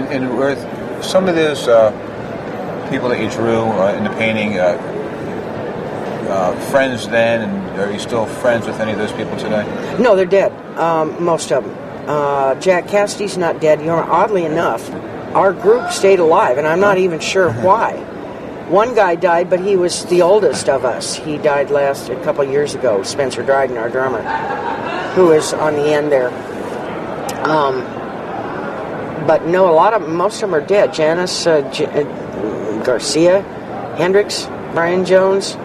And were some of those people that you drew in the painting friends then, and are you still friends with any of those people today? No, they're dead. Most of them. Jack Cassidy's not dead. Oddly enough, our group stayed alive, and I'm not even sure why. One guy died, but he was the oldest of us. He died a couple of years ago. Spencer Dryden, our drummer, who is on the end there. But no, most of them are dead. Janice Garcia, Hendricks, Brian Jones,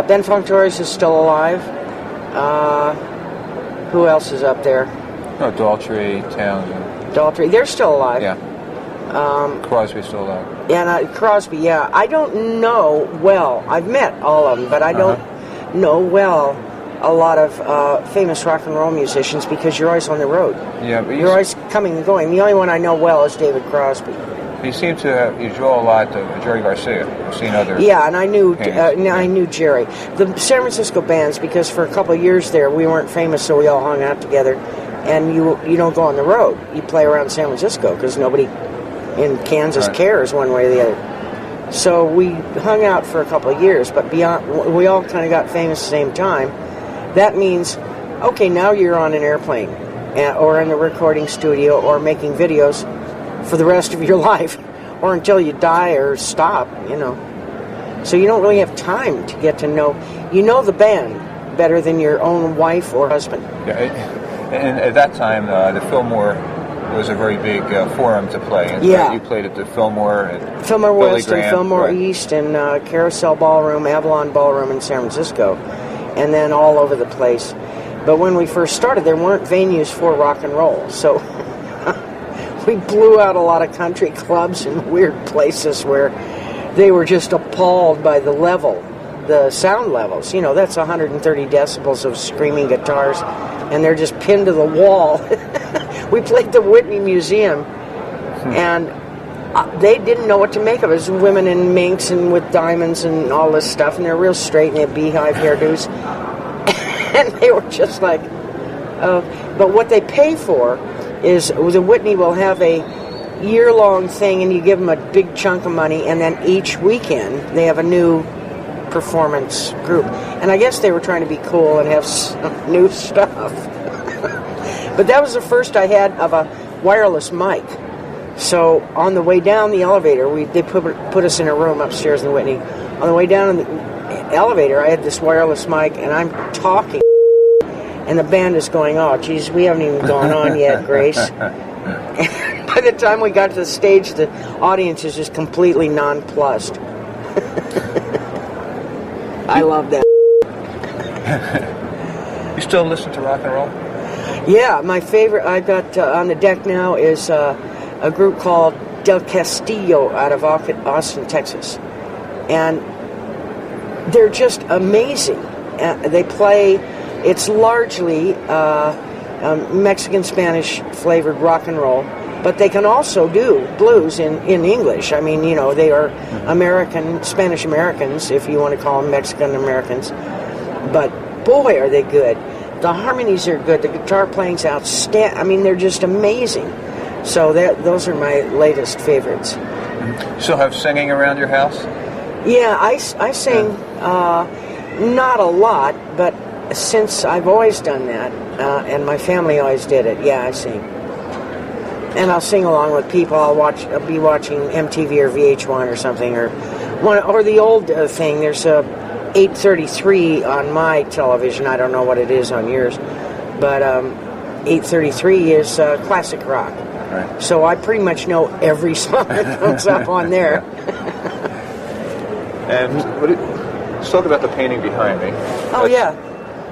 Ben Funk Torres is still alive. Who else is up there? Oh, Daltrey, Townsend. Daltrey, they're still alive. Yeah. Crosby's still alive. Yeah, Crosby, yeah. I don't know well. I've met all of them, but I don't know well a lot of famous rock and roll musicians because you're always on the road. Yeah, but you're always coming and going. The only one I know well is David Crosby. You seem to you draw a lot of Jerry Garcia. I've seen other. Yeah, and I knew Jerry. The San Francisco bands, because for a couple of years there we weren't famous, so we all hung out together. And you don't go on the road. You play around San Francisco because nobody in Kansas cares one way or the other. So we hung out for a couple of years, but we all kind of got famous at the same time. That means, okay, now you're on an airplane or in a recording studio or making videos for the rest of your life or until you die or stop, So you don't really have time to get to know. You know the band better than your own wife or husband. Yeah, and at that time, the Fillmore was a very big forum to play. And you played at the Fillmore. Fillmore West and Fillmore East and Carousel Ballroom, Avalon Ballroom in San Francisco, and then all over the place. But when we first started, there weren't venues for rock and roll, so we blew out a lot of country clubs and weird places where they were just appalled by the sound levels. That's 130 decibels of screaming guitars, and they're just pinned to the wall. We played the Whitney Museum, and they didn't know what to make of it. It was women in minks and with diamonds and all this stuff, and they're real straight, and they have beehive hairdos. And they were just like, but what they pay for is the Whitney will have a year-long thing, and you give them a big chunk of money, and then each weekend they have a new performance group. And I guess they were trying to be cool and have some new stuff. But that was the first I had of a wireless mic. So on the way down the elevator, they put us in a room upstairs in the Whitney. On the way down in the elevator, I had this wireless mic, and I'm talking, and the band is going, "Oh, geez, we haven't even gone on yet, Grace." And by the time we got to the stage, the audience is just completely nonplussed. I love that. You still listen to rock and roll? Yeah, my favorite I got on the deck now is a group called Del Castillo out of Austin, Texas. And they're just amazing. They play, it's largely Mexican-Spanish flavored rock and roll, but they can also do blues in English. I mean, they are Spanish Americans, if you want to call them Mexican Americans. But boy, are they good. The harmonies are good. The guitar playing's outstanding. I mean, they're just amazing. So those are my latest favorites. You still have singing around your house? Yeah, I sing, not a lot, but since I've always done that, and my family always did it, I sing. And I'll sing along with people. I'll be watching MTV or VH1 or something, or the old thing. There's a 833 on my television. I don't know what it is on yours, but 833 is classic rock. Right. So I pretty much know every song that comes up on there. And let's talk about the painting behind me. Oh, yeah.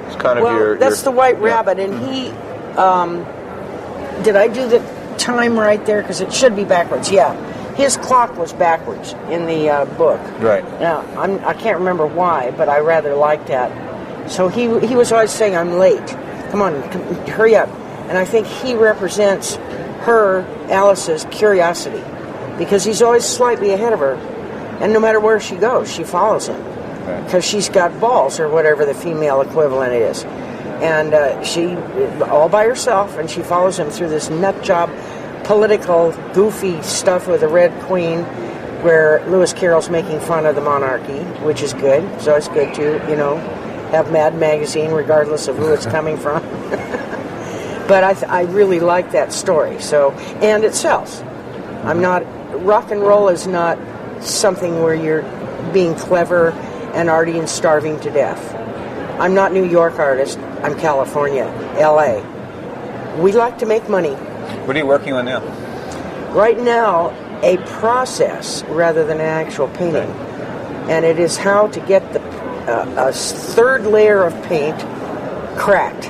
It's kind of that's the White Rabbit, and he. Did I do the time right there? Because it should be backwards. Yeah. His clock was backwards in the book. Right. Now, I can't remember why, but I rather liked that. So he was always saying, "I'm late. Come on, hurry up." And I think he represents Alice's curiosity, because he's always slightly ahead of her, and no matter where she goes, she follows him, because she's got balls, or whatever the female equivalent is. And she, all by herself, and she follows him through this nut job political, goofy stuff with the Red Queen, where Lewis Carroll's making fun of the monarchy, which is good. So it's good to, have Mad Magazine, regardless of who it's coming from. But I really like that story. So, and it sells. Rock and roll is not something where you're being clever and arty and starving to death. I'm not New York artist. I'm California, LA. We like to make money. What are you working on now? Right now, a process rather than an actual painting. And it is how to get a third layer of paint cracked.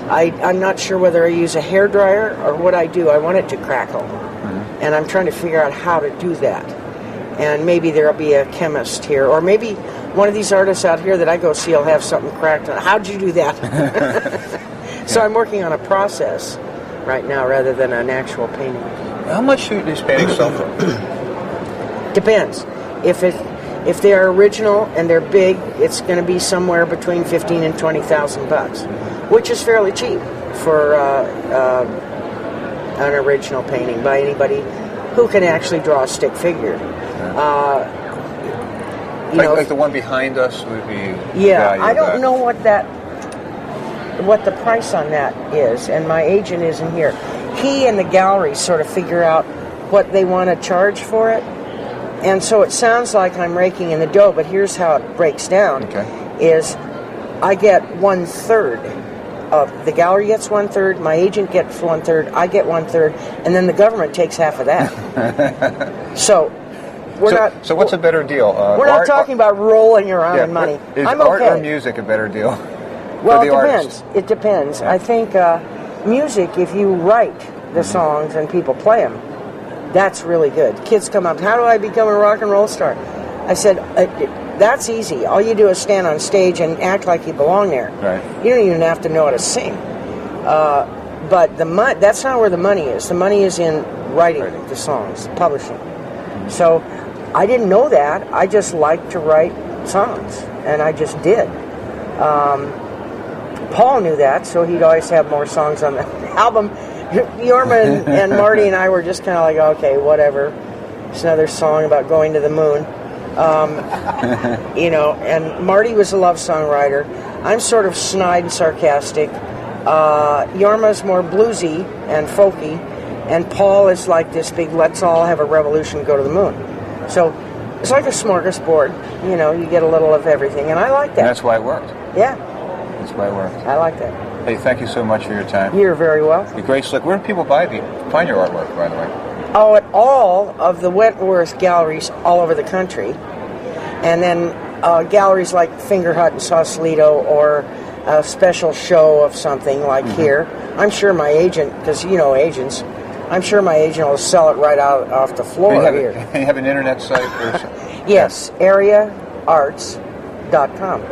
I'm not sure whether I use a hairdryer or what I do. I want it to crackle. Mm-hmm. And I'm trying to figure out how to do that. And maybe there'll be a chemist here, or maybe one of these artists out here that I go see will have something cracked on. How'd you do that? So I'm working on a process right now rather than an actual painting. How much do these paintings sell for? Depends. If they are original and they're big, it's going to be somewhere between $15,000 and $20,000, which is fairly cheap for an original painting by anybody who can actually draw a stick figure. Like the one behind us would be. Yeah, I don't know what the price on that is, and my agent isn't here. He and the gallery sort of figure out what they want to charge for it, and so it sounds like I'm raking in the dough. But here's how it breaks down: is I get 1/3 of the gallery gets 1/3, my agent gets 1/3, I get 1/3, and then the government takes half of that. So what's a better deal? We're not talking about rolling around in money. Is I'm art okay. or music a better deal? Well, for the artist? It depends. Yeah. I think music, if you write the songs and people play them, that's really good. Kids come up, how do I become a rock and roll star? I said, that's easy. All you do is stand on stage and act like you belong there. Right. You don't even have to know how to sing. But that's not where the money is. The money is in writing the songs, publishing. Mm-hmm. So I didn't know that. I just liked to write songs, and I just did. Paul knew that, so he'd always have more songs on the album. Yorma and Marty and I were just kind of like, okay, whatever. It's another song about going to the moon. And Marty was a love songwriter. I'm sort of snide and sarcastic. Yorma's more bluesy and folky, and Paul is like this big, let's all have a revolution, go to the moon. So it's like a smorgasbord. You get a little of everything, and I like that. And that's why it worked. Yeah. That's why it worked. I like that. Hey, thank you so much for your time. You're very welcome. You're great. Slick. Where do people find your artwork, by the way? Oh, at all of the Wentworth galleries all over the country. And then galleries like Finger Hut in Sausalito, or a special show of something like here. I'm sure my agent, because agents, I'm sure my agent will sell it right out off the floor here. You have an internet site? Or Yes, areaarts.com.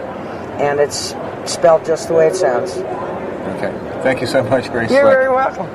And it's spelled just the way it sounds. Okay. Thank you so much, Grace. You're very welcome.